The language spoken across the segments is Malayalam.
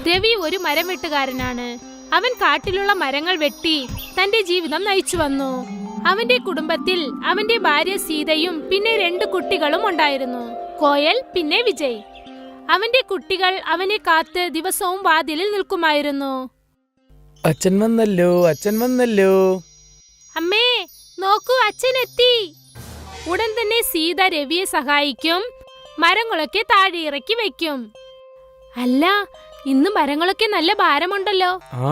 രവി ഒരു മരം വെട്ടുകാരനാണ്. അവൻ കാട്ടിലുള്ള മരങ്ങൾ വെട്ടി തന്റെ ജീവിതം നയിച്ചു വന്നു. അവന്റെ കുടുംബത്തിൽ അവന്റെ ഭാര്യ സീതയും പിന്നെ 2 കുട്ടികളും ഉണ്ടായിരുന്നു, കോയൽ പിന്നെ വിജയ്. അവന്റെ കുട്ടികൾ അവനെ കാത്ത് ദിവസവും വാതിലിൽ നിൽക്കുമായിരുന്നു. അച്ഛൻ വന്നല്ലോ, അച്ഛൻ വന്നല്ലോ. അമ്മേ നോക്കൂ, അച്ഛൻ എത്തി. ഉടൻ തന്നെ സീത രവിയെ സഹായിക്കും, മരങ്ങളൊക്കെ താഴെ ഇറക്കി വെക്കും. അല്ല, ഇന്ന് മരങ്ങളൊക്കെ നല്ല ഭാരമുണ്ടല്ലോ. ആ,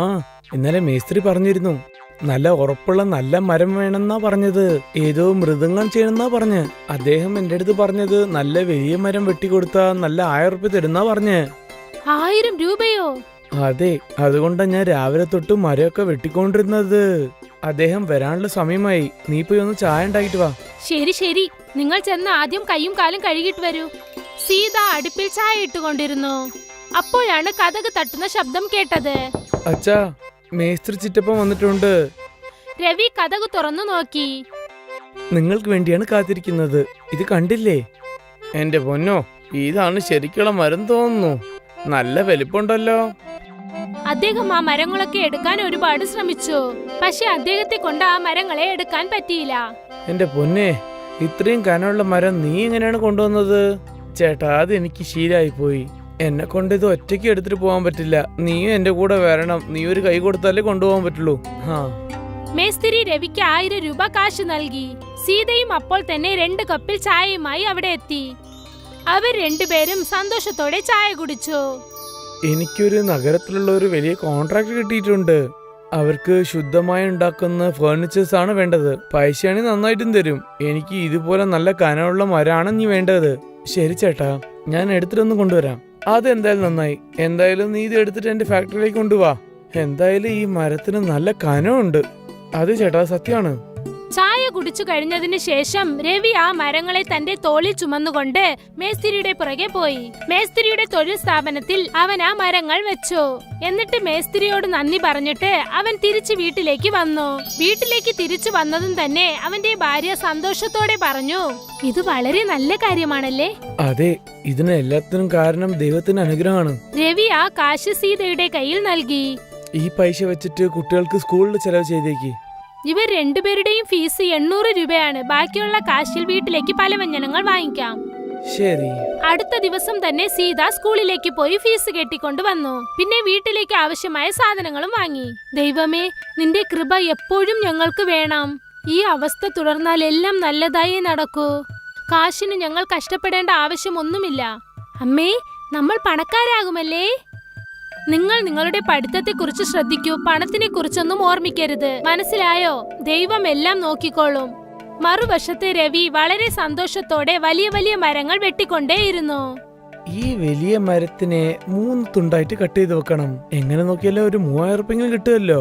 ഇന്നലെ മേസ്ത്രി പറഞ്ഞിരുന്നു നല്ല ഉറപ്പുള്ള നല്ല മരം വേണമെന്നാ പറഞ്ഞത്. ഏതോ മൃദംഗം ചെയ്യണമെന്നാ പറഞ്ഞ്. അദ്ദേഹം എന്റെ അടുത്ത് പറഞ്ഞത് നല്ല വലിയ മരം വെട്ടിക്കൊടുത്താ നല്ല 1000 രൂപ തരുന്നാ പറഞ്ഞ്. 1000 രൂപയോ? അതെ, അതുകൊണ്ടാ ഞാൻ രാവിലെ തൊട്ട് മരമൊക്കെ വെട്ടിക്കൊണ്ടിരുന്നത്. അദ്ദേഹം വരാനുള്ള സമയമായി. നീ പോയി ഒന്ന് ചായ ഉണ്ടാക്കിട്ട് വാ. ശരി ശരി, നിങ്ങൾ ചെന്ന് ആദ്യം കൈയും കാലും കഴുകിട്ട് വരൂ. സീത അടുപ്പിൽ ചായ ഇട്ടുകൊണ്ടിരുന്നു. അപ്പോഴാണ് കതക് തട്ടുന്ന ശബ്ദം കേട്ടത്. അച്ഛാ, മേസ്ത്രി ചിറ്റപ്പൻ വന്നിട്ടുണ്ട്. രവി കതക് തുറന്നു നോക്കി. നിങ്ങൾക്ക് വേണ്ടിയാണ് കാത്തിരിക്കുന്നത്. ഇത് കണ്ടില്ലേ? എന്റെ പൊന്നോ, ഇതാണ് ശരിക്കുള്ള മരം തോന്നുന്നു. നല്ല വലിപ്പമുണ്ടല്ലോ. അദ്ദേഹം ആ മരങ്ങളൊക്കെ എടുക്കാൻ ഒരുപാട് ശ്രമിച്ചു. പക്ഷെ അദ്ദേഹത്തെ കൊണ്ട് ആ മരങ്ങളെ എടുക്കാൻ പറ്റിയില്ല. എന്റെ പൊന്നെ, ഇത്രയും കനമുള്ള മരം നീ എങ്ങനെയാണ് കൊണ്ടുവന്നത്? ചേട്ടാ, അത് എനിക്ക് ശീലമായി പോയി. എന്നെ കൊണ്ട് ഇത് ഒറ്റയ്ക്ക് എടുത്തിട്ട് പോകാൻ പറ്റില്ല. നീയും എന്റെ കൂടെ വരണം. നീ ഒരു കൈ കൊടുത്താലേ കൊണ്ടുപോകാൻ പറ്റുള്ളൂ. മേസ്തിരി രവിക്ക് 1000 രൂപ കാശ് നൽകി. സീതയും അപ്പോൾ തന്നെ 2 കപ്പിൽ ചായയുമായി അവിടെ എത്തി. അവർ രണ്ടുപേരും സന്തോഷത്തോടെ ചായ കുടിച്ചു. എനിക്കൊരു നഗരത്തിലുള്ള ഒരു വലിയ കോൺട്രാക്ട് കിട്ടിയിട്ടുണ്ട്. അവർക്ക് ശുദ്ധമായി ഉണ്ടാക്കുന്ന ഫേർണിച്ചേഴ്സ് ആണ് വേണ്ടത്. പൈസയാണെങ്കിൽ നന്നായിട്ടും തരും. എനിക്ക് ഇതുപോലെ നല്ല കനമുള്ള മരമാണ് നീ വേണ്ടത്. ശരി ചേട്ടാ, ഞാൻ എടുത്തിട്ടൊന്ന് കൊണ്ടുവരാം. അതെന്തായാലും നന്നായി. എന്തായാലും നീ ഇത് എടുത്തിട്ട് എന്റെ ഫാക്ടറിയിലേക്ക് കൊണ്ടുപോവാ. എന്തായാലും ഈ മരത്തിന് നല്ല കനമുണ്ട്. അത് ചേട്ടാ, സത്യമാണ്. ചായ കുടിച്ചു കഴിഞ്ഞതിന് ശേഷം രവി ആ മരങ്ങളെ തന്റെ തോളിൽ ചുമന്നുകൊണ്ട് മേസ്തിരിയുടെ പുറകെ പോയി. മേസ്തിരിയുടെ തൊഴിൽ സ്ഥാപനത്തിൽ അവൻ ആ മരങ്ങൾ വെച്ചു. എന്നിട്ട് മേസ്തിരിയോട് നന്ദി പറഞ്ഞിട്ട് അവൻ തിരിച്ചു വീട്ടിലേക്ക് വന്നു. വീട്ടിലേക്ക് തിരിച്ചു വന്നതും തന്നെ അവന്റെ ഭാര്യ സന്തോഷത്തോടെ പറഞ്ഞു, ഇത് വളരെ നല്ല കാര്യമാണല്ലേ? അതെ, ഇതിന് എല്ലാത്തിനും കാരണം ദൈവത്തിന്റെ അനുഗ്രഹമാണ്. രവി ആ കാശ് സീതയുടെ കയ്യിൽ നൽകി. ഈ പൈസ വെച്ചിട്ട് കുട്ടികൾക്ക് സ്കൂളിൽ ചെലവ് ചെയ്തേക്ക്. ഇവർ രണ്ടുപേരുടെയും ഫീസ് 800 രൂപയാണ്. ബാക്കിയുള്ള കാശിൽ വീട്ടിലേക്ക് പലവ്യഞ്ജനങ്ങൾ വാങ്ങിക്കാം. ശരി. അടുത്ത ദിവസം തന്നെ സീത സ്കൂളിലേക്ക് പോയി ഫീസ് കെട്ടിക്കൊണ്ട് വന്നു. പിന്നെ വീട്ടിലേക്ക് ആവശ്യമായ സാധനങ്ങളും വാങ്ങി. ദൈവമേ, നിന്റെ കൃപ എപ്പോഴും ഞങ്ങൾക്ക് വേണം. ഈ അവസ്ഥ തുടർന്നാൽ എല്ലാം നല്ലതായി നടക്കൂ. കാശിന് ഞങ്ങൾ കഷ്ടപ്പെടേണ്ട ആവശ്യമൊന്നുമില്ല. അമ്മേ, നമ്മൾ പണക്കാരാകുമല്ലേ? നിങ്ങൾ നിങ്ങളുടെ പഠിത്തത്തെ കുറിച്ച് ശ്രദ്ധിക്കൂ. പണത്തിനെ കുറിച്ചൊന്നും ഓർമ്മിക്കരുത്. മനസ്സിലായോ? ദൈവം എല്ലാം നോക്കിക്കോളും. മറുവശത്തെ രവി വളരെ സന്തോഷത്തോടെ വലിയ വലിയ മരങ്ങൾ വെട്ടിക്കൊണ്ടേയിരുന്നു. ഈ വലിയ മരത്തിനെ 3 തുണ്ടായിട്ട് കട്ട് ചെയ്ത് വെക്കണം. എങ്ങനെ നോക്കിയാലോ ഒരു 3000 രൂപയെങ്കിലും കിട്ടുമല്ലോ.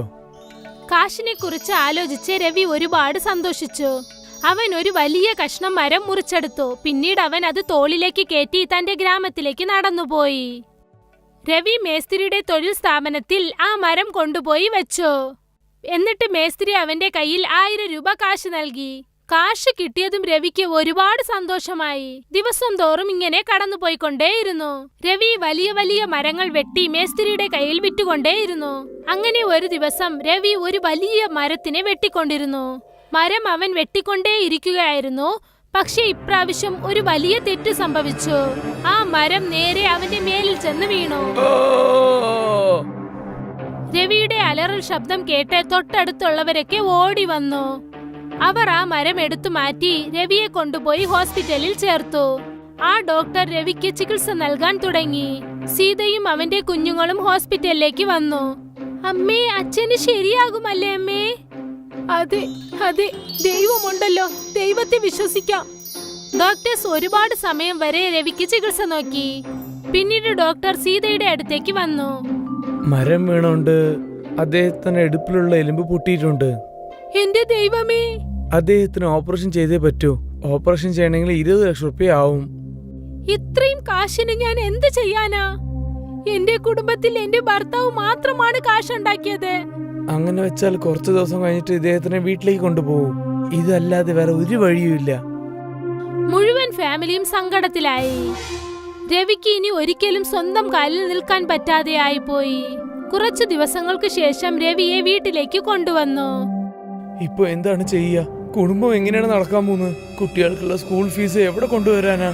കാശിനെ കുറിച്ച് ആലോചിച്ച് രവി ഒരുപാട് സന്തോഷിച്ചു. അവൻ ഒരു വലിയ കഷ്ണം മരം മുറിച്ചെടുത്തു. പിന്നീട് അവൻ അത് തോളിലേക്ക് കയറ്റി തന്റെ ഗ്രാമത്തിലേക്ക് നടന്നുപോയി. രവി മേസ്തിരിയുടെ തൊഴിൽ സ്ഥാപനത്തിൽ ആ മരം കൊണ്ടുപോയി വെച്ചു. എന്നിട്ട് മേസ്തിരി അവന്റെ കയ്യിൽ 1000 രൂപ കാശ് നൽകി. കാശ് കിട്ടിയതും രവിക്ക് ഒരുപാട് സന്തോഷമായി. ദിവസം തോറും ഇങ്ങനെ കടന്നുപോയിക്കൊണ്ടേയിരുന്നു. രവി വലിയ വലിയ മരങ്ങൾ വെട്ടി മേസ്തിരിയുടെ കയ്യിൽ വിറ്റുകൊണ്ടേയിരുന്നു. അങ്ങനെ ഒരു ദിവസം രവി ഒരു വലിയ മരത്തിനെ വെട്ടിക്കൊണ്ടിരുന്നു. മരം അവൻ വെട്ടിക്കൊണ്ടേയിരിക്കുകയായിരുന്നു. പക്ഷെ ഇപ്രാവശ്യം ഒരു വലിയ തെറ്റ് സംഭവിച്ചു. ആ മരം നേരെ അവന്റെ മേലിൽ ചെന്ന് വീണു. രവിയുടെ അലറൽ ശബ്ദം കേട്ട് തൊട്ടടുത്തുള്ളവരൊക്കെ ഓടി വന്നു. അവർ ആ മരം എടുത്തു മാറ്റി രവിയെ കൊണ്ടുപോയി ഹോസ്പിറ്റലിൽ ചേർത്തു. ആ ഡോക്ടർ രവിക്ക് ചികിത്സ നൽകാൻ തുടങ്ങി. സീതയും അവന്റെ കുഞ്ഞുങ്ങളും ഹോസ്പിറ്റലിലേക്ക് വന്നു. അമ്മേ, അച്ഛന് ശരിയാകുമല്ലേ അമ്മേ? അതെ അതെ, ദൈവമുണ്ടല്ലോ, ദൈവത്തെ വിശ്വസിക്കാം. ഡോക്ടേഴ്സ് ഒരുപാട് സമയം വരെ രവിക്ക് ചികിത്സ നോക്കി. പിന്നീട് ഡോക്ടർ സീതയുടെ അടുത്തേക്ക് വന്നു. മരം വീണോണ്ട് അദ്ദേഹത്തിന്റെ ഇടുപ്പിലുള്ള എലുമ്പ് പൊട്ടിയിട്ടുണ്ട്. എന്റെ ദൈവമേ! അദ്ദേഹത്തിന് ഓപ്പറേഷൻ ചെയ്തേ പറ്റൂ. ഓപ്പറേഷൻ ചെയ്യണമെങ്കിൽ 20 ലക്ഷം രൂപ ആവും. ഇത്രയും കാശിന് ഞാൻ എന്ത് ചെയ്യാനാ? എന്റെ കുടുംബത്തിൽ എന്റെ ഭർത്താവ് മാത്രമാണ് കാശുണ്ടാക്കിയത്. അങ്ങനെ വെച്ചാൽ കുറച്ചു ദിവസം കഴിഞ്ഞിട്ട് ഇദ്ദേഹത്തിനെ വീട്ടിലേക്ക് കൊണ്ടുപോകും. ഇതല്ലാതെ വേറെ ഒരു വഴിയുമില്ല. മുഴുവൻ ഫാമിലിയും സങ്കടത്തിലായി. രവിക്ക് ഇനി ഒരിക്കലും സ്വന്തം കാലിൽ നിൽക്കാൻ പറ്റാതെയായി പോയി. കുറച്ചു ദിവസങ്ങൾക്ക് ശേഷം രവിയെ വീട്ടിലേക്ക് കൊണ്ടുവന്നു. ഇപ്പൊ എന്താണ് ചെയ്യുക? കുടുംബം എങ്ങനെയാണ് നടക്കാൻ പോകുന്നത്? കുട്ടികൾക്കുള്ള സ്കൂൾ ഫീസ് എവിടെ കൊണ്ടുവരാനാ?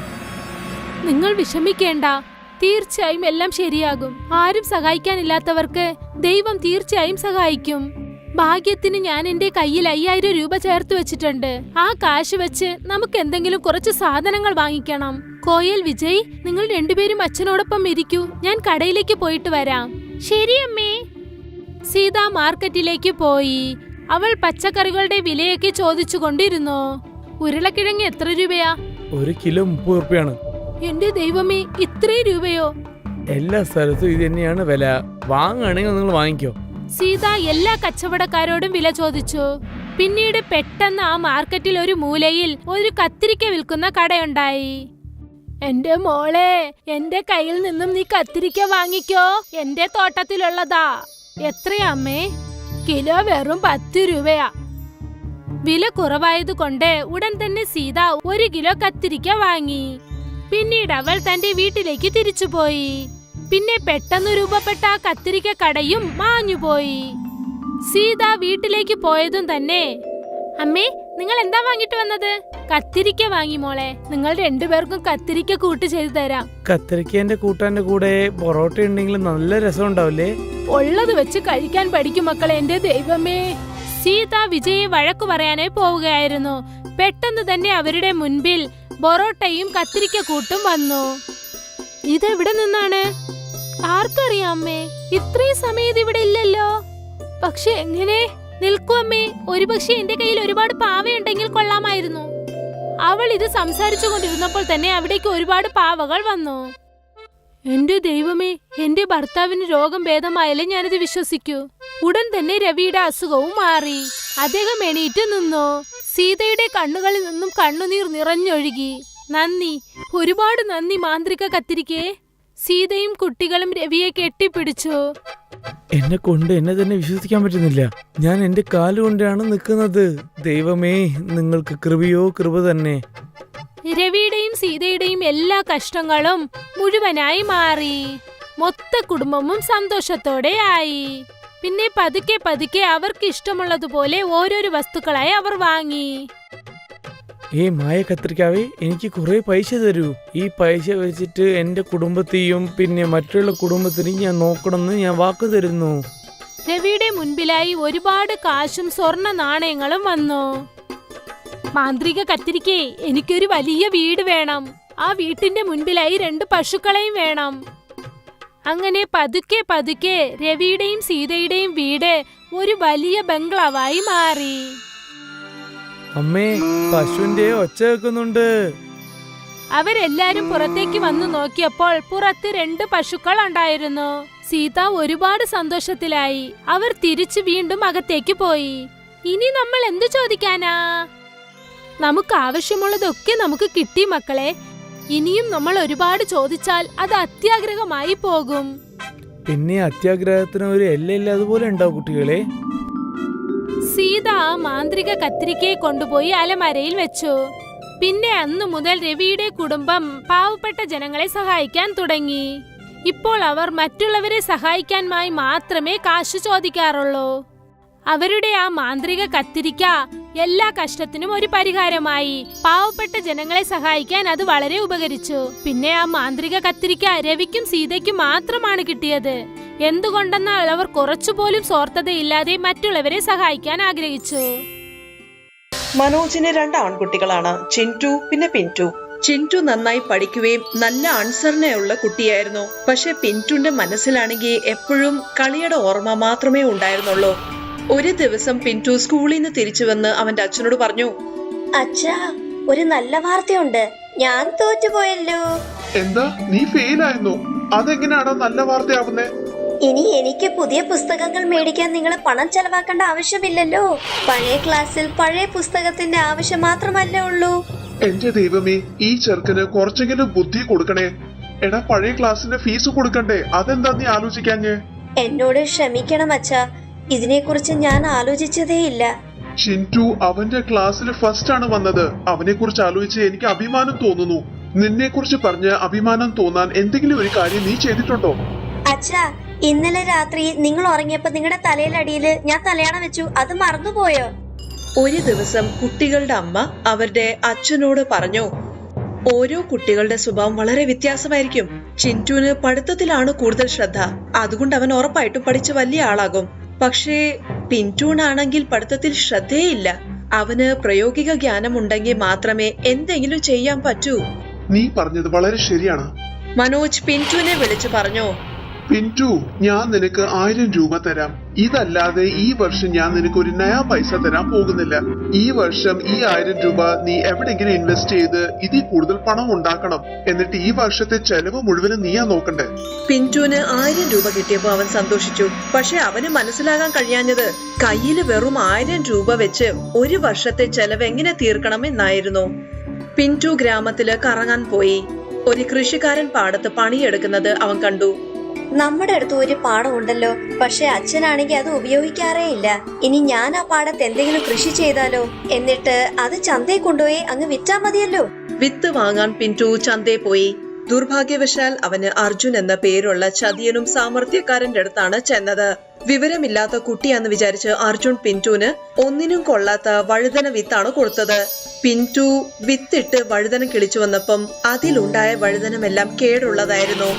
നിങ്ങൾ വിഷമിക്കേണ്ട, തീർച്ചയായും എല്ലാം ശരിയാകും. ആരും സഹായിക്കാനില്ലാത്തവർക്ക് ദൈവം തീർച്ചയായും സഹായിക്കും. ഭാഗ്യത്തിന് ഞാൻ എന്റെ കയ്യിൽ 5000 രൂപ ചേർത്ത് വെച്ചിട്ടുണ്ട്. ആ കാശ് വെച്ച് നമുക്ക് എന്തെങ്കിലും കുറച്ച് സാധനങ്ങൾ വാങ്ങിക്കണം. കോയൽ, വിജയ്, നിങ്ങൾ രണ്ടുപേരും അച്ഛനോടൊപ്പം ഇരിക്കൂ. ഞാൻ കടയിലേക്ക് പോയിട്ട് വരാം. ശരി അമ്മേ. സീത മാർക്കറ്റിലേക്ക് പോയി. അവൾ പച്ചക്കറികളുടെ വിലയൊക്കെ ചോദിച്ചു കൊണ്ടിരുന്നു. ഉരുളക്കിഴങ്ങ് എത്ര രൂപയാ? 1 കിലോ 30 രൂപയാണ്. എന്റെ ദൈവമേ, ഇത്രയും രൂപയോ? എല്ലാ സ്ഥലത്തും ഇത് തന്നെയാണ് വില. വാങ്ങുകയാണെങ്കിൽ നിങ്ങൾ വാങ്ങിക്കോ. സീത എല്ലാ കച്ചവടക്കാരോടും വില ചോദിച്ചു. പിന്നീട് പെട്ടെന്ന് ആ മാർക്കറ്റിൽ ഒരു മൂലയിൽ ഒരു കത്തിരിക്ക വിൽക്കുന്ന കടയുണ്ടായി. എന്റെ മോളെ, എന്റെ കയ്യിൽ നിന്നും നീ കത്തിരിക്ക വാങ്ങിക്കോ. എന്റെ തോട്ടത്തിലുള്ളതാ. എത്രയാ അമ്മേ? കിലോ വെറും 10 രൂപയാ. വില കുറവായതുകൊണ്ട് ഉടൻ തന്നെ സീത 1 കിലോ കത്തിരിക്ക വാങ്ങി. പിന്നീട് അവൾ തന്റെ വീട്ടിലേക്ക് തിരിച്ചുപോയി. പിന്നെ പെട്ടെന്ന് രൂപപ്പെട്ട ആ കത്തിരിക്ക കടയും മാഞ്ഞുപോയി. സീത വീട്ടിലേക്ക് പോയതും തന്നെ, അമ്മേ, നിങ്ങൾ എന്താ വാങ്ങിട്ട് വന്നത്? കത്തിരിക്ക വാങ്ങി മോളെ. നിങ്ങൾ രണ്ടുപേർക്കും കത്തിരിക്ക കൂട്ട് ചെയ്തു തരാം. കത്തിരിക്കേന്റെ കൂട്ടാന്റെ കൂടെ പൊറോട്ട ഉണ്ടെങ്കിൽ നല്ല രസം ഉണ്ടാവില്ലേ? ഉള്ളത് വെച്ച് കഴിക്കാൻ പഠിക്കും മക്കളെ. എന്റെ ദൈവമേ. സീത വിജയെ വഴക്കു പറയാനായി പോവുകയായിരുന്നു. പെട്ടെന്ന് തന്നെ അവരുടെ മുൻപിൽ പൊറോട്ടയും കത്തിരിക്ക കൂട്ടും വന്നു. ഇതെവിടെ നിന്നാണ്? ആർക്കറിയാം അമ്മേ. ഇത്രയും സമയം ഇത് ഇവിടെ ഇല്ലല്ലോ. പക്ഷെ എങ്ങനെ? നിൽക്കൂ അമ്മേ, ഒരുപക്ഷെ എന്റെ കയ്യിൽ ഒരുപാട് പാവയുണ്ടെങ്കിൽ കൊള്ളാമായിരുന്നു. അവൾ ഇത് സംസാരിച്ചു കൊണ്ടിരുന്നപ്പോൾ തന്നെ അവിടേക്ക് ഒരുപാട് പാവകൾ വന്നു. എന്റെ ദൈവമേ, എന്റെ ഭർത്താവിന് രോഗം ഭേദമായാലേ ഞാനത് വിശ്വസിക്കൂ. ഉടൻ തന്നെ രവിയുടെ അസുഖവും മാറി. അദ്ദേഹം എണീറ്റ് നിന്നു. സീതയുടെ കണ്ണുകളിൽ നിന്നും കണ്ണുനീർ നിറഞ്ഞൊഴുകി. നന്ദി, ഒരുപാട് നന്ദി മാന്ത്രിക കത്തിരിക്കേ. സീതയും കുട്ടികളും രവിയെ കെട്ടിപ്പിടിച്ചു. എന്നെ തന്നെ വിശ്വസിക്കാൻ പറ്റുന്നില്ല. ഞാൻ എന്റെ കാലുകൊണ്ടാണ് നിൽക്കുന്നത്. ദൈവമേ, നിങ്ങൾക്ക് കൃപയോ കൃപ തന്നെ. രവിയുടെയും സീതയുടെയും എല്ലാ കഷ്ടങ്ങളും മുഴുവനായി മാറി. മൊത്ത കുടുംബവും സന്തോഷത്തോടെ ആയി. പിന്നെ പതുക്കെ പതുക്കെ അവർക്ക് ഇഷ്ടമുള്ളതുപോലെ ഓരോരോ വസ്തുക്കളായി അവർ വാങ്ങി. മായ കത്രിക്കാവേ, എനിക്ക് കുറെ പൈസ തരൂ. ഈ പൈസ വെച്ചിട്ട് എന്റെ കുടുംബത്തെയും പിന്നെ മറ്റുള്ള കുടുംബത്തിനെയും ഞാൻ നോക്കണമെന്ന് ഞാൻ വാക്ക് തരുന്നു. രവിയുടെ മുൻപിലായി ഒരുപാട് കാശും സ്വർണ്ണ നാണയങ്ങളും വന്നു. മാന്ത്രിക കത്തിരിക്കേ, എനിക്കൊരു വലിയ വീട് വേണം. ആ വീട്ടിന്റെ മുൻപിലായി 2 പശുക്കളെയും വേണം. അങ്ങനെ പതുക്കെ പതുക്കെ രവിയുടെയും സീതയുടെയും വീട് ഒരു വലിയ ബംഗ്ലാവായി മാറി. അമ്മേ, പശുവിന്റെ ഒച്ച കേൾക്കുന്നുണ്ട്. അവരെല്ലാരും പുറത്തേക്ക് വന്നു നോക്കിയപ്പോൾ പുറത്ത് 2 പശുക്കൾ ഉണ്ടായിരുന്നു. സീത ഒരുപാട് സന്തോഷത്തിലായി. അവർ തിരിച്ചു വീണ്ടും അകത്തേക്ക് പോയി. ഇനി നമ്മൾ എന്തു ചോദിക്കാനാ? നമുക്ക് ആവശ്യമുള്ളതൊക്കെ നമുക്ക് കിട്ടി മക്കളെ. ഇനിയും നമ്മൾ ഒരുപാട് ചോദിച്ചാൽ അത് അത്യാഗ്രഹമായി പോകും. പിന്നെ അത്യാഗ്രഹത്തിന് ഒരു എല്ലയില്ലാതുപോലെ ഉണ്ടാവും കുട്ടികളെ. സീത ആ മാന്ത്രിക കത്തിരിക്കയെ കൊണ്ടുപോയി അലമാരയിൽ വെച്ചു. പിന്നെ അന്നു മുതൽ രവിയുടെ കുടുംബം പാവപ്പെട്ട ജനങ്ങളെ സഹായിക്കാൻ തുടങ്ങി. ഇപ്പോൾ അവർ മറ്റുള്ളവരെ സഹായിക്കാനായി മാത്രമേ കാശ് ചോദിക്കാറുള്ളൂ. അവരുടെ ആ മാന്ത്രിക കത്തിരിക്ക എല്ലാ കഷ്ടത്തിനും ഒരു പരിഹാരമായി. പാവപ്പെട്ട ജനങ്ങളെ സഹായിക്കാൻ അത് വളരെ ഉപകരിച്ചു. പിന്നെ ആ മാന്ത്രിക കത്തിരിക്ക രവിക്കും സീതയ്ക്കും മാത്രമാണ് കിട്ടിയത്. എന്തുകൊണ്ടെന്നാൽ അവർ കുറച്ചുപോലും സ്വാർത്ഥതയില്ലാതെ മറ്റുള്ളവരെ സഹായിക്കാൻ ആഗ്രഹിച്ചു. മനോജിന് 2 ആൺകുട്ടികളാണ്, ചിന്റു പിന്നെ പിന്റു. ചിന്റു നന്നായി പഠിക്കുകയും നല്ല അനുസരണയുള്ള കുട്ടിയായിരുന്നു. പക്ഷെ പിന്റുന്റെ മനസ്സിലാണെങ്കിൽ എപ്പോഴും കളിയുടെ ഓർമ്മ മാത്രമേ ഉണ്ടായിരുന്നുള്ളൂ. ഒരു ദിവസം പിന്റു സ്കൂളിൽ നിന്ന് തിരിച്ചു വന്ന് അവന്റെ അച്ഛനോട് പറഞ്ഞു, അച്ഛാ, ഒരു നല്ല വാർത്തയുണ്ട്. ഞാൻ തോറ്റുപോയല്ലോ. എന്താ, നീ ഫെയിൽ ആയിരുന്നു? അതെങ്ങനെയാണോ നല്ല വാർത്തയാവുന്നേ? ഇനി എനിക്ക് പുതിയ പുസ്തകങ്ങൾ മേടിക്കാൻ നിങ്ങൾ പണം ചെലവാക്കേണ്ട ആവശ്യമില്ലല്ലോ. പഴയ ക്ലാസ്സിൽ പഴയ പുസ്തകത്തിന്റെ ആവശ്യം മാത്രമല്ലേ ഉള്ളൂ. എന്റെ ദൈവമേ, ഈ ചെറുക്കന് കുറച്ചെങ്കിലും ബുദ്ധി കൊടുക്കണേ. എടാ, പഴയ ക്ലാസ്സിന്റെ ഫീസ് കൊടുക്കണ്ടേ? അതെന്താ നീ ആലോചിക്കാഞ്ഞേ? എന്നോട് ക്ഷമിക്കണം അച്ഛാ, ഇതിനെക്കുറിച്ച് ഞാൻ ആലോചിച്ചതേയില്ല. ചിന്റു അവന്റെ ക്ലാസ്സിൽ ഫസ്റ്റ് ആണ് വന്നത്. അവനെ കുറിച്ച് ആലോചിച്ച് എനിക്ക് അഭിമാനം തോന്നുന്നു. നിന്നെ കുറിച്ച് പറഞ്ഞ് അഭിമാനം തോന്നാൻ എന്തെങ്കിലും ഒരു കാര്യം നീ ചെയ്തിട്ടുണ്ടോ? അച്ഛാ, ഇന്നലെ രാത്രി നിങ്ങൾ ഉറങ്ങിയപ്പോ നിങ്ങളുടെ തലയിലടിയില് ഞാൻ തലയാണ വെച്ചു, അത് മറന്നുപോയോ? ഒരു ദിവസം കുട്ടികളുടെ അമ്മ അവരുടെ അച്ഛനോട് പറഞ്ഞു, ഓരോ കുട്ടികളുടെ സ്വഭാവം വളരെ വ്യത്യാസമായിരിക്കും. ചിന്റുവിന് പഠിത്തത്തിലാണ് കൂടുതൽ ശ്രദ്ധ, അതുകൊണ്ട് അവൻ ഉറപ്പായിട്ടും പഠിച്ച് വലിയ ആളാകും. പക്ഷേ പിന്റൂണാണെങ്കിൽ പഠിത്തത്തിൽ ശ്രദ്ധേയില്ല. അവന് പ്രായോഗിക ജ്ഞാനം ഉണ്ടെങ്കിൽ മാത്രമേ എന്തെങ്കിലും ചെയ്യാൻ പറ്റൂ. നീ പറഞ്ഞത് വളരെ ശരിയാണ്. മനോജ് പിന്റുവിനെ വിളിച്ചു പറഞ്ഞു, പിന്റു, ഞാൻ നിനക്ക് 1000 രൂപ തരാം. ഇതല്ലാതെ ഈ വർഷം ഞാൻ നിനക്ക് ഒരു നയാ പൈസ തരാൻ പോകുന്നില്ല. ഈ വർഷം ഈ 1000 രൂപ നീ എവിടെങ്കിലും ഇൻവെസ്റ്റ് ചെയ്ത് ഇതിൽ കൂടുതൽ പണം ഉണ്ടാക്കണം. എന്നിട്ട് ഈ വർഷത്തെ ചെലവ് മുഴുവനും നീയാ നോക്കണ്ടേ. പിന്റുവിന് 1000 രൂപ കിട്ടിയപ്പോ അവൻ സന്തോഷിച്ചു. പക്ഷെ അവന് മനസ്സിലാകാൻ കഴിയാഞ്ഞത് കയ്യില് വെറും 1000 രൂപ വെച്ച് ഒരു വർഷത്തെ ചെലവ് എങ്ങനെ തീർക്കണം എന്നായിരുന്നു. പിന്റു ഗ്രാമത്തില് കറങ്ങാൻ പോയി. ഒരു കൃഷിക്കാരൻ പാടത്ത് പണിയെടുക്കുന്നത് അവൻ കണ്ടു. നമ്മുടെ അടുത്ത് ഒരു പാടം ഉണ്ടല്ലോ, പക്ഷെ അച്ഛനാണെങ്കിൽ അത് ഉപയോഗിക്കാറേ ഇല്ല. ഇനി ഞാൻ ആ പാടത്ത് എന്തെങ്കിലും കൃഷി ചെയ്താലോ? എന്നിട്ട് അത് ചന്തയിൽ കൊണ്ടുപോയി അങ്ങ് വിറ്റാ മതിയല്ലോ. വിത്ത് വാങ്ങാൻ പിന്റു ചന്തയിൽ പോയി. ദുർഭാഗ്യവശാൽ അവന് അർജുൻ എന്ന പേരുള്ള ചതിയനും സാമർത്ഥ്യക്കാരന്റെ അടുത്താണ് ചെന്നത്. വിവരമില്ലാത്ത കുട്ടിയാന്ന് വിചാരിച്ച് അർജുൻ പിന്റുവിന് ഒന്നിനും കൊള്ളാത്ത വഴുതന വിത്താണ് കൊടുത്തത്. പിന്റു വിത്തിട്ട് വഴുതനം കിളിച്ചു വന്നപ്പം അതിലുണ്ടായ വഴുതനമെല്ലാം കേടുള്ളതായിരുന്നു.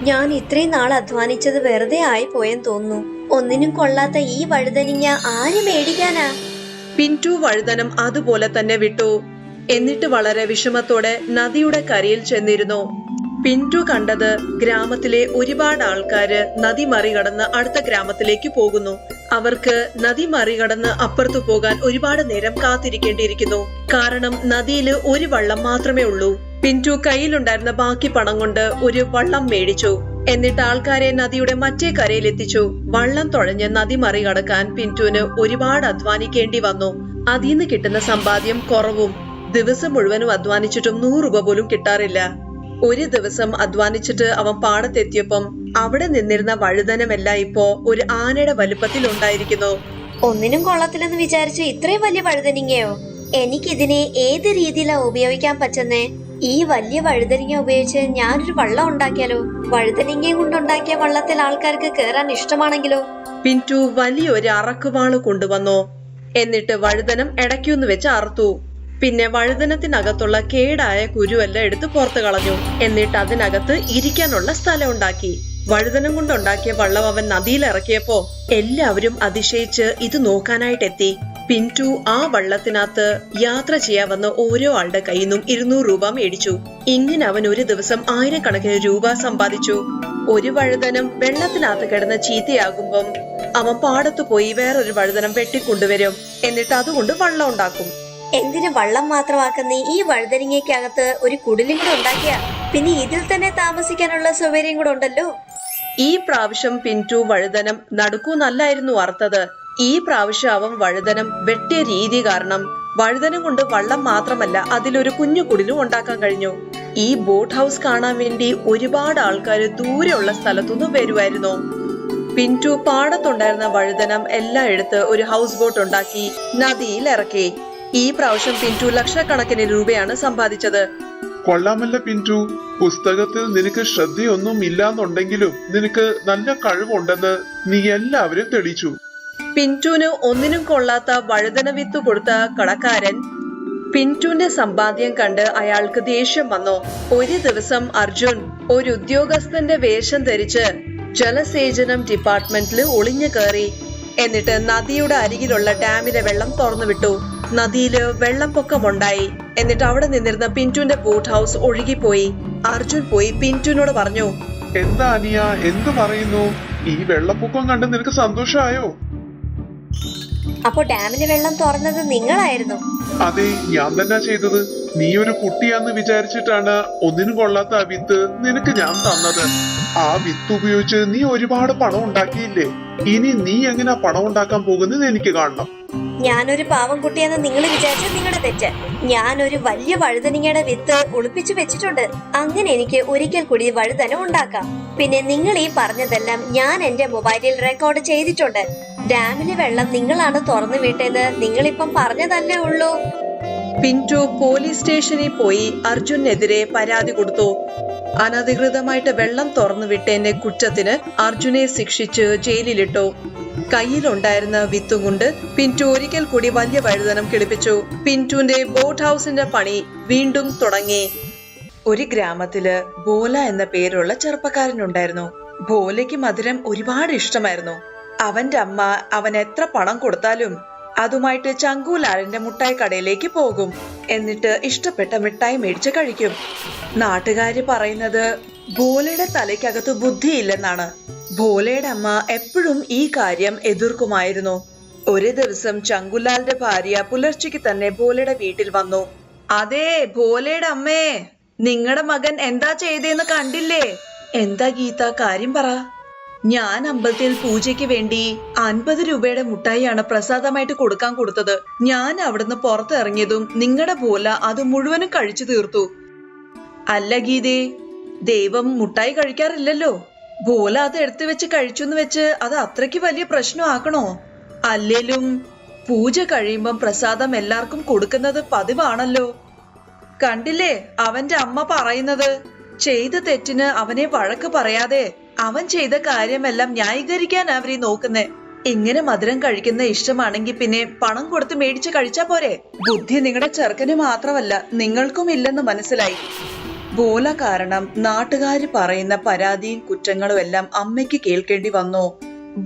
ഞാൻ ഇത്രയും നാൾ അധ്വാനിച്ചത് വെറുതെ ആയി പോയെന്ന് തോന്നുന്നു. ഒന്നിനും കൊള്ളാത്ത ഈ വഴുതനിങ്ങ ആര് മേടിക്കാനാ? പിന്റു വഴുതനം അതുപോലെ തന്നെ വിട്ടു. എന്നിട്ട് വളരെ വിഷമത്തോടെ നദിയുടെ കരയിൽ ചെന്നിരുന്നു. പിന്റു കണ്ടത് ഗ്രാമത്തിലെ ഒരുപാട് ആൾക്കാര് നദി മറികടന്ന് അടുത്ത ഗ്രാമത്തിലേക്ക് പോകുന്നു. അവർക്ക് നദി മറികടന്ന് അപ്പുറത്തു പോകാൻ ഒരുപാട് നേരം കാത്തിരിക്കേണ്ടിയിരിക്കുന്നു. കാരണം നദിയില് ഒരു വള്ളം മാത്രമേ ഉള്ളൂ. പിന്റു കയ്യിലുണ്ടായിരുന്ന ബാക്കി പണം കൊണ്ട് ഒരു വള്ളം മേടിച്ചു. എന്നിട്ട് ആൾക്കാരെ നദിയുടെ മറ്റേ കരയിൽ എത്തിച്ചു. വള്ളം തുഴഞ്ഞ് നദി മറികടക്കാൻ പിന്റുവിന് ഒരുപാട് അധ്വാനിക്കേണ്ടി വന്നു. അതിന്ന് കിട്ടുന്ന സമ്പാദ്യം കുറവും. ദിവസം മുഴുവനും അധ്വാനിച്ചിട്ടും 100 രൂപ പോലും കിട്ടാറില്ല. ഒരു ദിവസം അധ്വാനിച്ചിട്ട് അവൻ പാടത്തെത്തിയപ്പം അവിടെ നിന്നിരുന്ന വഴുതനമെല്ലാം ഇപ്പോ ഒരു ആനയുടെ വലുപ്പത്തിൽ ഉണ്ടായിരിക്കുന്നു. ഒന്നിനും കൊള്ളത്തില്ലെന്ന് വിചാരിച്ച് ഇത്രയും വലിയ വഴുതനിങ്ങയോ? എനിക്കിതിനെ ഏത് രീതിയിലാ ഉപയോഗിക്കാൻ പറ്റുന്നേ? ഈ വലിയ വഴുതനിങ്ങ ഉപയോഗിച്ച് ഞാനൊരു വള്ളം ഉണ്ടാക്കിയാലോ? വഴുതനിങ്ങയും കൊണ്ടുണ്ടാക്കിയ വള്ളത്തിൽ ആൾക്കാർക്ക് കേറാൻ ഇഷ്ടമാണെങ്കിലോ? പിന്റു വലിയൊരു അറക്കുവാള് കൊണ്ടുവന്നു. എന്നിട്ട് വഴുതനം ഇടയ്ക്കൊന്ന് വെച്ച് അറുത്തു. പിന്നെ വഴുതനത്തിനകത്തുള്ള കേടായ കുരുവെല്ലാം എടുത്ത് പുറത്തു കളഞ്ഞു. എന്നിട്ട് അതിനകത്ത് ഇരിക്കാനുള്ള സ്ഥലം ഉണ്ടാക്കി. വഴുതനം കൊണ്ടുണ്ടാക്കിയ വള്ളം അവൻ നദിയിൽ ഇറക്കിയപ്പോ എല്ലാവരും അതിശയിച്ച് ഇത് നോക്കാനായിട്ടെത്തി. പിന്റു ആ വള്ളത്തിനകത്ത് യാത്ര ചെയ്യാവുന്ന ഓരോ ആളുടെ കയ്യിൽ നിന്നും 200 രൂപ മേടിച്ചു. ഇങ്ങനെ അവൻ ഒരു ദിവസം 1000 രൂപ സമ്പാദിച്ചു. ഒരു വഴുതനം വെള്ളത്തിനകത്ത് കിടന്ന് ചീത്തയാകുമ്പം അവൻ പാടത്തു പോയി വേറൊരു വഴുതനം വെട്ടിക്കൊണ്ടുവരും. എന്നിട്ട് അതുകൊണ്ട് വള്ളം ഉണ്ടാക്കും. എന്തിനു വള്ളം മാത്രമാക്കുന്ന ഈ വഴുതനിങ്ങയ്ക്കകത്ത് ഒരു കുടിലും കൂടെ ഉണ്ടാക്കിയ പിന്നെ ഇതിൽ തന്നെ താമസിക്കാനുള്ള സൗകര്യം കൂടെ ഉണ്ടല്ലോ. ഈ പ്രാവശ്യം പിന്റു വഴുതനം നടുക്കൂന്നല്ലായിരുന്നു അറുത്തത്. ഈ പ്രാവശ്യം അവൻ വഴുതനം വെട്ടിയ രീതി കാരണം വഴുതനം കൊണ്ട് വള്ളം മാത്രമല്ല അതിലൊരു കുഞ്ഞു കുടിലും ഉണ്ടാക്കാൻ കഴിഞ്ഞു. ഈ ബോട്ട് ഹൗസ് കാണാൻ വേണ്ടി ഒരുപാട് ആൾക്കാർ ദൂരെയുള്ള സ്ഥലത്തുനിന്ന് വരുമായിരുന്നു. പിന്റു പാടത്തുണ്ടായിരുന്ന വഴുതനം എല്ലാം എടുത്ത് ഒരു ഹൗസ് ബോട്ട് ഉണ്ടാക്കി നദിയിൽ ഇറക്കി. ഈ പ്രാവശ്യം പിന്റു ലക്ഷക്കണക്കിന് രൂപയാണ് സമ്പാദിച്ചത്. കൊള്ളാമല്ല പിന്റു, പുസ്തകത്തിൽ നിനക്ക് ശ്രദ്ധയൊന്നും ഇല്ലാന്നുണ്ടെങ്കിലും നിനക്ക് നല്ല കഴിവുണ്ടെന്ന് നീ എല്ലാവരും തെളിയിച്ചു. പിന്റുവിന് ഒന്നിനും കൊള്ളാത്ത വഴുതന വിത്ത് കൊടുത്ത കടക്കാരൻ പിന്റുവിന്റെ സമ്പാദ്യം കണ്ട് അയാൾക്ക് ദേഷ്യം വന്നു. ഒരു ദിവസം അർജുൻ ഒരു ഉദ്യോഗസ്ഥന്റെ വേഷം ധരിച്ച് ജലസേചനം ഡിപ്പാർട്ട്മെന്റിൽ ഒളിഞ്ഞു കയറി. എന്നിട്ട് നദിയുടെ അരികിലുള്ള ഡാമിലെ വെള്ളം തുറന്നു വിട്ടു. നദിയില് വെള്ളപ്പൊക്കമുണ്ടായി. എന്നിട്ട് അവിടെ നിന്നിരുന്ന പിന്റുവിന്റെ ബോട്ട് ഹൗസ് ഒഴുകിപ്പോയി. അർജുൻ പോയി പിന്റുവിനോട് പറഞ്ഞു, എന്താ അനിയ, എന്തു പറയുന്നു? ഈ വെള്ളപ്പൊക്കം കണ്ട് നിനക്ക് സന്തോഷമായോ? അപ്പൊ ഡാമിലെ വെള്ളം തുറന്നത് നിങ്ങളായിരുന്നു? അതെ, ഞാൻ തന്നെ ചെയ്തത്. നീ ഒരു കുട്ടിയാന്ന് വിചാരിച്ചിട്ടാണ് ഒന്നിനും കൊള്ളാത്ത ആ വിത്ത് നിനക്ക് ഞാൻ തന്നത്. ആ വിത്ത് ഉപയോഗിച്ച് നീ ഒരുപാട് പണം ഉണ്ടാക്കിയില്ലേ? ഇനി നീ എങ്ങനെ പണം ഉണ്ടാക്കാൻ പോകുന്നത് എനിക്ക് കാണണം. ഞാനൊരു പാവം കുട്ടിയെന്ന് നിങ്ങൾ വിചാരിച്ച നിങ്ങളുടെ തെറ്റ്. ഞാനൊരു വലിയ വഴുതനങ്ങയുടെ വിത്ത് ഒളിപ്പിച്ചു വെച്ചിട്ടുണ്ട്. അങ്ങനെ എനിക്ക് ഒരിക്കൽ കൂടി വഴുതന ഉണ്ടാക്കാം. പിന്നെ നിങ്ങൾ ഈ പറഞ്ഞതെല്ലാം ഞാൻ എന്റെ മൊബൈലിൽ റെക്കോർഡ് ചെയ്തിട്ടുണ്ട്. ഡാമിലെ വെള്ളം നിങ്ങളാണ് തുറന്നു വിട്ടത് നിങ്ങളിപ്പം പറഞ്ഞതല്ലേ ഉള്ളൂ. പിന്റു പോലീസ് സ്റ്റേഷനിൽ പോയി അർജുനെതിരെ പരാതി കൊടുത്തു. അനധികൃതമായിട്ട് വെള്ളം തുറന്നു വിട്ടതിന്റെ കുറ്റത്തിന് അർജുനെ ശിക്ഷിച്ച് ജയിലിലിട്ടു. കയ്യിലുണ്ടായിരുന്ന വിത്തും കൊണ്ട് പിന്റു ഒരിക്കൽ കൂടി വലിയ വഴുതനം കിളിപ്പിച്ചു. പിന്റുവിന്റെ ബോട്ട് ഹൗസിന്റെ പണി വീണ്ടും തുടങ്ങി. ഒരു ഗ്രാമത്തില് ബോല എന്ന പേരുള്ള ചെറുപ്പക്കാരനുണ്ടായിരുന്നു. ബോലയ്ക്ക് മധുരം ഒരുപാട് ഇഷ്ടമായിരുന്നു. അവന്റെ അമ്മ അവൻ എത്ര പണം കൊടുത്താലും അതുമായിട്ട് ചങ്കൂലാലിന്റെ മുട്ടായി കടയിലേക്ക് പോകും. എന്നിട്ട് ഇഷ്ടപ്പെട്ട മിഠായി മേടിച്ച് കഴിക്കും. നാട്ടുകാര് പറയുന്നത് ബോലയുടെ തലയ്ക്കകത്ത് ബുദ്ധിയില്ലെന്നാണ്. ബോലയുടെ അമ്മ എപ്പോഴും ഈ കാര്യം എതിർക്കുമായിരുന്നു. ഒരു ദിവസം ചങ്കുലാലിന്റെ ഭാര്യ പുലർച്ചയ്ക്ക് തന്നെ ബോലയുടെ വീട്ടിൽ വന്നു. അതെ ബോലയുടെ അമ്മേ, നിങ്ങളുടെ മകൻ എന്താ ചെയ്തേന്ന് കണ്ടില്ലേ? എന്താ ഗീത, കാര്യം പറ. ഞാൻ അമ്പലത്തിൽ പൂജയ്ക്ക് വേണ്ടി 50 രൂപയുടെ മുട്ടായിയാണ് പ്രസാദമായിട്ട് കൊടുക്കാൻ കൊടുത്തത്. ഞാൻ അവിടുന്ന് പുറത്തിറങ്ങിയതും നിങ്ങളുടെ ബോല അത് മുഴുവനും കഴിച്ചു തീർത്തു. അല്ല ഗീതേ, ദൈവം മുട്ടായി കഴിക്കാറില്ലല്ലോ. ബോല അത് എടുത്തു വെച്ച് കഴിച്ചെന്ന് വെച്ച് അത് അത്രയ്ക്ക് വലിയ പ്രശ്നമാക്കണോ? അല്ലേലും പൂജ കഴിയുമ്പം പ്രസാദം എല്ലാവർക്കും കൊടുക്കുന്നത് പതിവാണല്ലോ. കണ്ടില്ലേ അവന്റെ അമ്മ പറയുന്നത്? ചെയ്ത തെറ്റിന് അവനെ വഴക്ക് പറയാതെ അവൻ ചെയ്ത കാര്യമെല്ലാം ന്യായീകരിക്കാൻ അവരെ നോക്കുന്നേ. ഇങ്ങനെ മധുരം കഴിക്കുന്ന ഇഷ്ടമാണെങ്കിൽ പിന്നെ പണം കൊടുത്ത് മേടിച്ച് കഴിച്ചാ പോരെ? ബുദ്ധി നിങ്ങളുടെ ചെറുക്കന് മാത്രമല്ല നിങ്ങൾക്കും ഇല്ലെന്ന് മനസ്സിലായി. ബോല കാരണം നാട്ടുകാര് പറയുന്ന പരാതിയും കുറ്റങ്ങളും എല്ലാം അമ്മയ്ക്ക് കേൾക്കേണ്ടി വന്നു.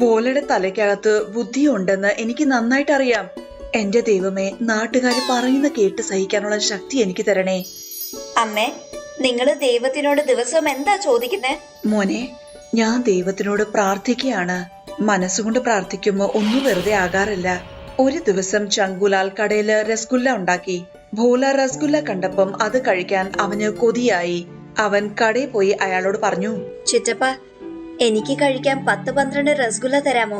ബോലയുടെ തലയ്ക്കകത്ത് ബുദ്ധിയുണ്ടെന്ന് എനിക്ക് നന്നായിട്ട് അറിയാം. എന്റെ ദൈവമേ, നാട്ടുകാര് പറയുന്ന കേട്ട് സഹിക്കാനുള്ള ശക്തി എനിക്ക് തരണേ. അമ്മേ, നിങ്ങള് ദൈവത്തിനോട് ദിവസവും എന്താ ചോദിക്കുന്നേ? മോനെ, ഞാൻ ദൈവത്തിനോട് പ്രാർത്ഥിക്കുകയാണ്. മനസ്സുകൊണ്ട് പ്രാർത്ഥിക്കുമ്പോ ഒന്നും വെറുതെ ആകാറില്ല. ഒരു ദിവസം ചങ്കുലാൽ കടയില് രസഗുല്ല ഉണ്ടാക്കി. ഭോല രസഗുല്ല കണ്ടപ്പം അത് കഴിക്കാൻ അവന് കൊതിയായി. അവൻ കടയിൽ പോയി അയാളോട് പറഞ്ഞു, ചിറ്റപ്പ, എനിക്ക് കഴിക്കാൻ 10-12 രസഗുല്ല തരാമോ?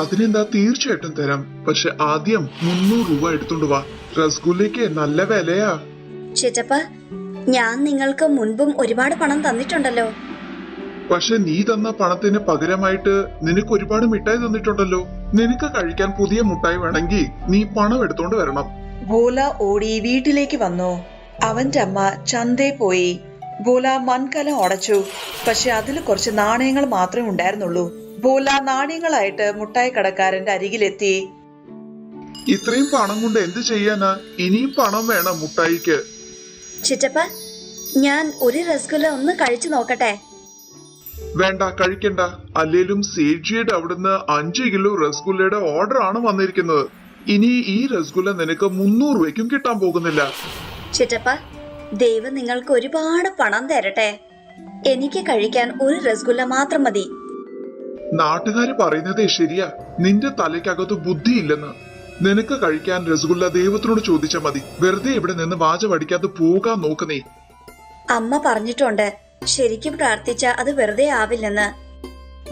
അതിനെന്താ, തീർച്ചയായിട്ടും തരാം. പക്ഷെ ആദ്യം 300 രൂപ എടുത്തോണ്ട് വാ. റസഗുല്ലയ്ക്ക് നല്ല വിലയാ. ചിറ്റപ്പ, ഞാൻ നിങ്ങൾക്ക് മുൻപും ഒരുപാട് പണം തന്നിട്ടുണ്ടല്ലോ. പക്ഷെ നീ തന്ന പണത്തിന് പകരമായിട്ട് നിനക്ക് ഒരുപാട് മിഠായി തന്നിട്ടുണ്ടല്ലോ. നിനക്ക് കഴിക്കാൻ പുതിയ മുട്ടായി വേണമെങ്കിൽ നീ പണം എടുത്തോണ്ട് വരണം. ഭോല ഓടി വീട്ടിലേക്ക് വന്നു. അവന്റെ അമ്മ ചന്തയിൽ പോയി. ഭോല മൺകലം ഉടച്ചു. പക്ഷെ അതിൽ കുറച്ച് നാണയങ്ങൾ മാത്രമേ ഉണ്ടായിരുന്നുള്ളൂ. ഭോല നാണയങ്ങളായിട്ട് മുട്ടായി കടക്കാരന്റെ അരികിലെത്തി. ഇത്രയും പണം കൊണ്ട് എന്ത് ചെയ്യാനാ? ഇനിയും പണം വേണം മുട്ടായിക്ക്. ചിറ്റപ്പ, ഞാൻ ഒരു രസഗുല്ല ഒന്ന് കഴിച്ചു നോക്കട്ടെ. വേണ്ട, കഴിക്കണ്ട. അല്ലേലും സേഠിയുടെ അവിടുന്ന് 5 കിലോ റസഗുല്ലയുടെ ഓർഡർ ആണ് വന്നിരിക്കുന്നത്. ഇനി ഈ റസഗുല്ല നിനക്ക് 300 രൂപയ്ക്കും കിട്ടാൻ പോകുന്നില്ല. ചിറ്റപ്പ, ദൈവം നിങ്ങൾക്ക് ഒരുപാട് പണം തരട്ടെ. എനിക്ക് കഴിക്കാൻ ഒരു രസഗുല്ല മാത്രം മതി. നാട്ടുകാര് പറയുന്നതേ ശരിയാ. നിന്റെ തലയ്ക്കകത്ത് ബുദ്ധിയില്ലെന്ന്. നിനക്ക് കഴിക്കാൻ രസഗുല്ല ദൈവത്തിനോട് ചോദിച്ചാൽ മതി. വെറുതെ ഇവിടെ നിന്ന് വാചമടിക്കാതെ പോകാൻ നോക്ക് നീ. അമ്മ പറഞ്ഞിട്ടുണ്ട്, ശരിക്കും പ്രാർത്ഥിച്ച അത് വെറുതെ ആവില്ലെന്ന്.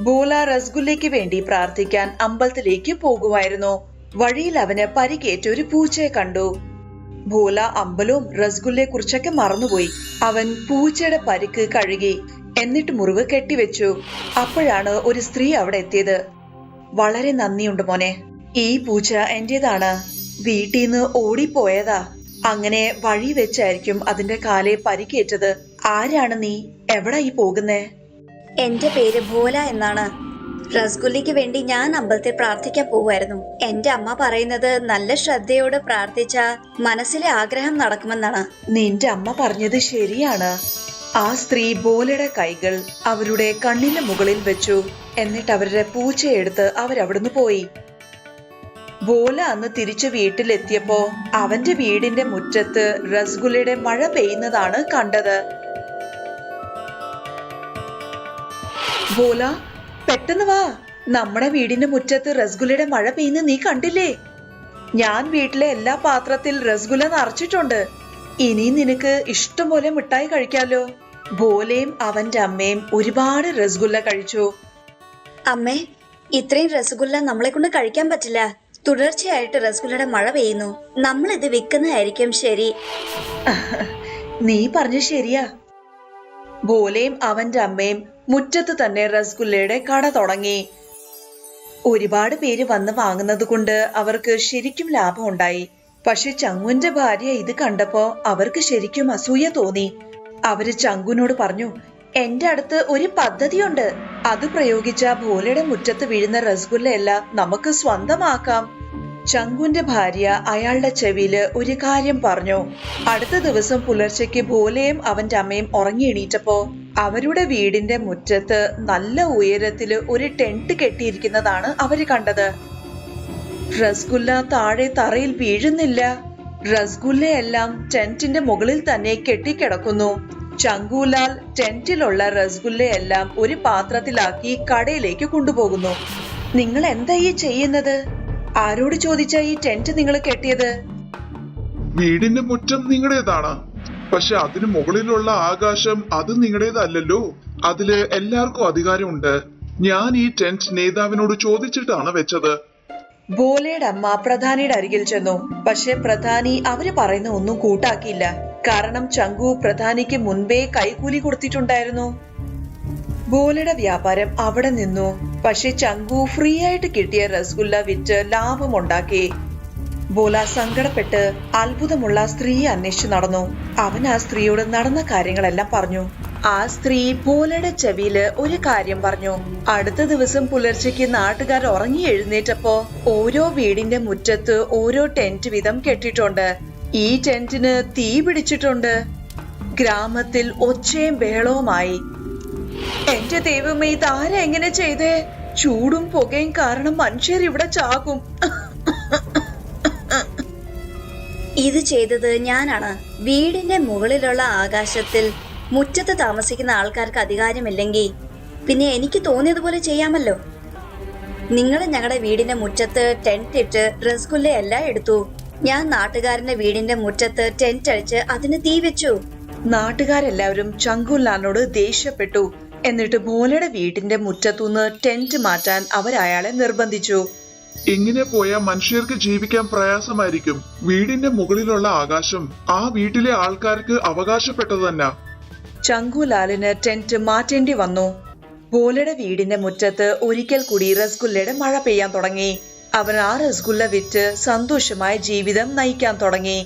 ഭോല റസഗുല്ലയ്ക്ക് വേണ്ടി പ്രാർത്ഥിക്കാൻ അമ്പലത്തിലേക്ക് പോകുമായിരുന്നു. വഴിയിൽ അവന് പരിക്കേറ്റ ഒരു പൂച്ചയെ കണ്ടു. ഭോല അമ്പലവും റസഗുല്ലയെ കുറിച്ചൊക്കെ മറന്നുപോയി. അവൻ പൂച്ചയുടെ പരിക്ക് കഴുകി, എന്നിട്ട് മുറിവ് കെട്ടിവെച്ചു. അപ്പോഴാണ് ഒരു സ്ത്രീ അവിടെ എത്തിയത്. വളരെ നന്ദിയുണ്ട് മോനെ, ഈ പൂച്ച എന്റേതാണ്. വീട്ടിൽ നിന്ന് ഓടിപ്പോയതാ. അങ്ങനെ വഴി വെച്ചായിരിക്കും അതിന്റെ കാലെ പരിക്കേറ്റത്. ആരാണ് നീ? എവിടാ ഈ പോകുന്നേ? എന്റെ പേര് ഭോല എന്നാണ്. റസഗുല്ലയ്ക്ക് വേണ്ടി ഞാൻ അമ്പലത്തിൽ പ്രാർത്ഥിക്കാൻ പോവായിരുന്നു. എന്റെ അമ്മ പറയുന്നത് നല്ല ശ്രദ്ധയോടെ പ്രാർത്ഥിച്ച മനസ്സിലെ ആഗ്രഹം നടക്കുമെന്നാണ്. നിന്റെ അമ്മ പറഞ്ഞത് ശരിയാണ്. ആ സ്ത്രീ ഭോലയുടെ കൈകൾ അവരുടെ കണ്ണിന് മുകളിൽ വെച്ചു. എന്നിട്ട് അവരുടെ പൂച്ചയെടുത്ത് അവരവിടുന്ന് പോയി. ഭോല അന്ന് തിരിച്ചു വീട്ടിലെത്തിയപ്പോ അവന്റെ വീടിന്റെ മുറ്റത്ത് റസഗുല്ലയുടെ മഴ പെയ്യുന്നതാണ് കണ്ടത്. ഭോല, പെട്ടെന്ന് വാ. നമ്മുടെ വീടിന്റെ മുറ്റത്ത് റസഗുല്ലയുടെ മഴ പെയ്യുന്ന നീ കണ്ടില്ലേ? ഞാൻ വീട്ടിലെ എല്ലാ പാത്രത്തിൽ റസഗുല്ല നിറച്ചിട്ടുണ്ട്. ഇനി നിനക്ക് ഇഷ്ടംപോലെ മിഠായി കഴിക്കാലോ. ഭോലയും അവന്റെ അമ്മയും ഒരുപാട് റസഗുല്ല കഴിച്ചു. അമ്മേ, ഇത്രയും റസഗുല്ല നമ്മളെ കൊണ്ട് കഴിക്കാൻ പറ്റില്ല. തുടർച്ചയായിട്ട് റസഗുല്ലയുടെ മഴ പെയ്യുന്നു. നമ്മൾ ഇത് വിൽക്കുന്നതായിരിക്കും ശരി. നീ പറഞ്ഞ ശരിയാ. ഭോലയും അവന്റെ അമ്മയും മുറ്റത്ത് തന്നെ റസഗുല്ലയുടെ കട തുടങ്ങി. ഒരുപാട് പേര് വന്ന് വാങ്ങുന്നത് കൊണ്ട് അവർക്ക് ശരിക്കും ലാഭം ഉണ്ടായി. പക്ഷെ ചങ്കുവിന്റെ ഭാര്യ ഇത് കണ്ടപ്പോ അവർക്ക് ശരിക്കും അസൂയ തോന്നി. അവര് ചങ്കുവിനോട് പറഞ്ഞു, എന്റെ അടുത്ത് ഒരു പദ്ധതിയുണ്ട്. അത് പ്രയോഗിച്ച ഭോലയുടെ മുറ്റത്ത് വീഴുന്ന റസഗുല്ലയെല്ലാം നമുക്ക് സ്വന്തമാക്കാം. ചങ്കുവിന്റെ ഭാര്യ അയാളുടെ ചെവിയില് ഒരു കാര്യം പറഞ്ഞു. അടുത്ത ദിവസം പുലർച്ചയ്ക്ക് ഭോലയും അവന്റെ അമ്മയും ഉറങ്ങി എണീറ്റപ്പോ അവരുടെ വീടിന്റെ മുറ്റത്ത് നല്ല ഉയരത്തില് ഒരു ടെന്റ് കെട്ടിയിരിക്കുന്നതാണ് അവര് കണ്ടത്. റസഗുല്ല താഴെ തറയിൽ വീഴുന്നില്ല. റസഗുല്ലയെല്ലാം ടെന്റിന്റെ മുകളിൽ തന്നെ കെട്ടിക്കിടക്കുന്നു. ചങ്കുലാൽ ടെന്റിലുള്ള റസഗുല്ലയെല്ലാം ഒരു പാത്രത്തിലാക്കി കടയിലേക്ക് കൊണ്ടുപോകുന്നു. നിങ്ങൾ എന്താ ഈ ചെയ്യുന്നത്? ആരോട് ചോദിച്ചാ ഈ ടെന്റ് നിങ്ങൾ കെട്ടിയത്? വീടിന്റെ മുറ്റം നിങ്ങളുടേതാണ്, പക്ഷെ അതിന് മുകളിലുള്ള ആകാശം അത് നിങ്ങളുടേതല്ലല്ലോ. അതില് എല്ലാവർക്കും അധികാരമുണ്ട്. ഞാൻ ഈ ടെന്റ് നേതാവിനോട് ചോദിച്ചിട്ടാണ് വെച്ചത്. ഭോലയുടെ അമ്മ പ്രധാനിയുടെ അരികിൽ ചെന്നു. പക്ഷെ പ്രധാനി അവര് പറയുന്ന ഒന്നും കൂട്ടാക്കിയില്ല. കാരണം ചങ്കു പ്രധാനിക്ക് മുൻപേ കൈക്കൂലി കൊടുത്തിട്ടുണ്ടായിരുന്നു. ഭോലയുടെ വ്യാപാരം അവിടെ നിന്നു. പക്ഷെ ചങ്കു ഫ്രീ ആയിട്ട് കിട്ടിയ റസഗുല്ല വിറ്റ് ലാഭമുണ്ടാക്കി. ഭോല സങ്കടപ്പെട്ട് അത്ഭുതമുള്ള സ്ത്രീയെ അന്വേഷിച്ചു നടന്നു. അവൻ ആ സ്ത്രീയോട് നടന്ന കാര്യങ്ങളെല്ലാം പറഞ്ഞു. ആ സ്ത്രീ ഭോലയുടെ ചെവിയില് ഒരു കാര്യം പറഞ്ഞു. അടുത്ത ദിവസം പുലർച്ചയ്ക്ക് നാട്ടുകാർ ഉറങ്ങി എഴുന്നേറ്റപ്പോ ഓരോ വീടിന്റെ മുറ്റത്ത് ഓരോ ടെന്റ് വീതം കെട്ടിട്ടുണ്ട്. ഈ ടെന്റിന് തീ പിടിച്ചിട്ടുണ്ട്. ഗ്രാമത്തിൽ ഒച്ചയും ബഹളവുമായി. എന്റെ ദൈവമേ, ഇതാരാ എങ്ങനെ ചെയ്തേ? ചൂടും പുകയും കാരണം മനുഷ്യർ ഇവിടെ ചാകും. ഇത് ചെയ്തത് ഞാനാണ്. വീടിന്റെ മുകളിലുള്ള ആകാശത്തിൽ മുറ്റത്ത് താമസിക്കുന്ന ആൾക്കാർക്ക് അധികാരമില്ലെങ്കിൽ പിന്നെ എനിക്ക് തോന്നിയതുപോലെ ചെയ്യാമല്ലോ. നിങ്ങൾ ഞങ്ങളുടെ വീടിന്റെ മുറ്റത്ത് ടെന്റ് ഇട്ട് റസഗുല്ല എല്ലാം എടുത്തു. ഞാൻ നാട്ടുകാരന്റെ വീടിന്റെ മുറ്റത്ത് ടെന്റ് അടിച്ച് അതിന് തീ വെച്ചു. നാട്ടുകാരെല്ലാവരും ചങ്കുലാലിനോട് ദേഷ്യപ്പെട്ടു. എന്നിട്ട് ഭോലയുടെ വീടിന്റെ മുറ്റത്തുനിന്ന് ടെന്റ് മാറ്റാൻ അവരയാളെ നിർബന്ധിച്ചു. ഇങ്ങനെ പോയാൽ മനുഷ്യർക്ക് ജീവിക്കാൻ പ്രയാസമായിരിക്കും. വീടിന്റെ മുകളിലുള്ള ആകാശം ആ വീട്ടിലെ ആൾക്കാർക്ക് അവകാശപ്പെട്ടത് തന്നെ. ചങ്കുലാലിന് ടെന്റ് മാറ്റേണ്ടി വന്നു. ഭോലയുടെ വീടിന്റെ മുറ്റത്ത് ഒരിക്കൽ കൂടി റസഗുല്ലയുടെ മഴ പെയ്യാൻ തുടങ്ങി. അവൻ ആ റസഗുല്ല വിറ്റ് സന്തോഷമായ ജീവിതം നയിക്കാൻ തുടങ്ങി.